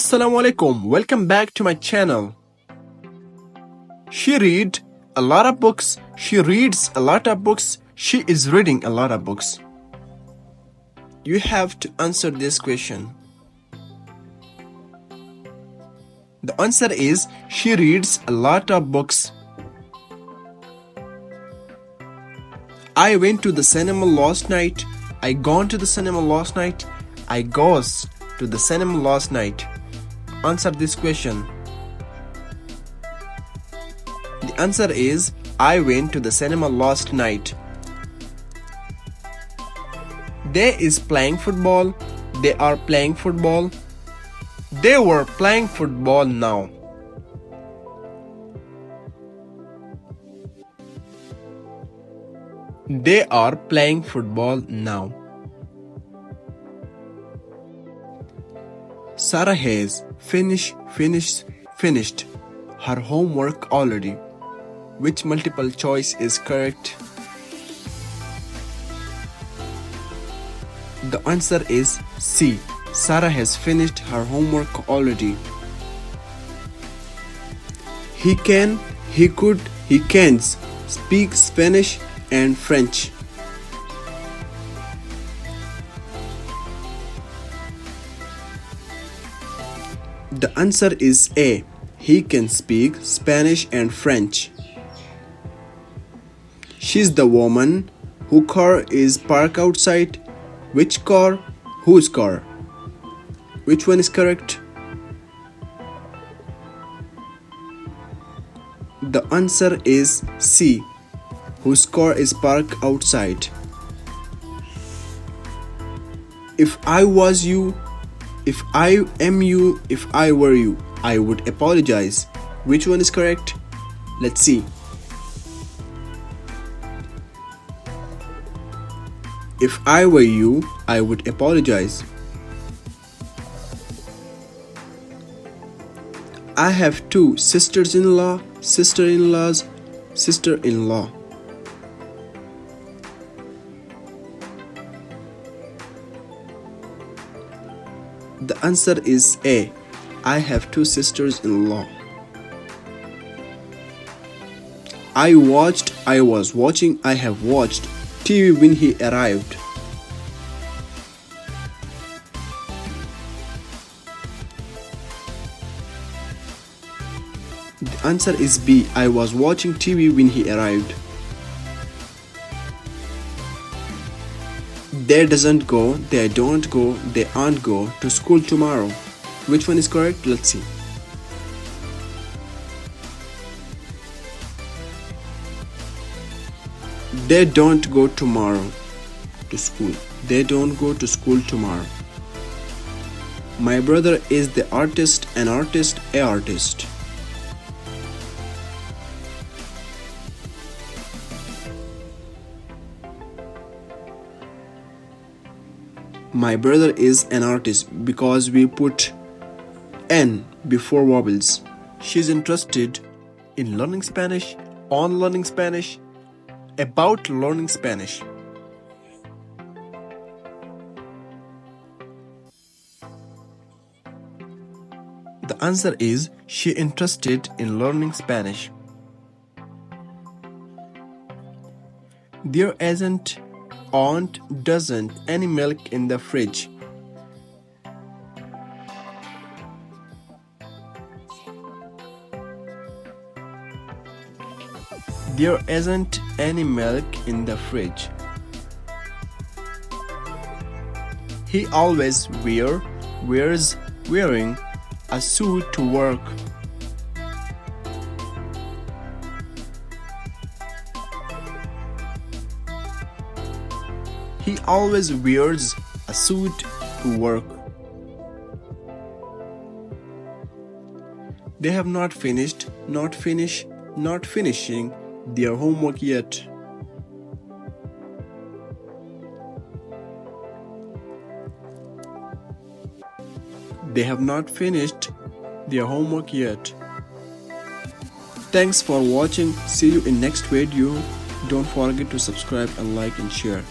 Assalamu alaikum, welcome back to my channel. She read a lot of books. She reads a lot of books. She is reading a lot of books. You have to answer this question. The answer is she reads a lot of books. I went to the cinema last night. I gone to the cinema last night. I goes to the cinema last night. Answer this question. The answer is I went to the cinema last night. They is playing football. They are playing football. They were playing football now. They are playing football now. Sarah has finished her homework already. Which multiple choice is correct? The answer is C. Sarah has finished her homework already. He can, he could, he can speak Spanish and French. The answer is A. He can speak Spanish and French. She's the woman whose car is parked outside. Which car? Whose car? Which one is correct? The answer is C. Whose car is parked outside. If I was you, if I am you, if I were you, I would apologize. Which one is correct? Let's see. If I were you, I would apologize. I have two sisters-in-law, sister-in-laws, sister-in-law. The answer is A. I have two sisters-in-law. I was watching, I have watched TV when he arrived. The answer is B. I was watching TV when he arrived. They doesn't go, they don't go, they aren't go to school tomorrow. Which one is correct? Let's see. They don't go tomorrow to school. They don't go to school tomorrow. My brother is the artist, an artist, a artist. My brother is an artist because we put N before vowels. She's interested in learning Spanish, on learning Spanish, about learning Spanish. The answer is she interested in learning Spanish. There doesn't any milk in the fridge. There isn't any milk in the fridge. He always wears wearing a suit to work. He always wears a suit to work. They have not finishing their homework yet. They have not finished their homework yet. Thanks for watching. See you in next video. Don't forget to subscribe and like and share.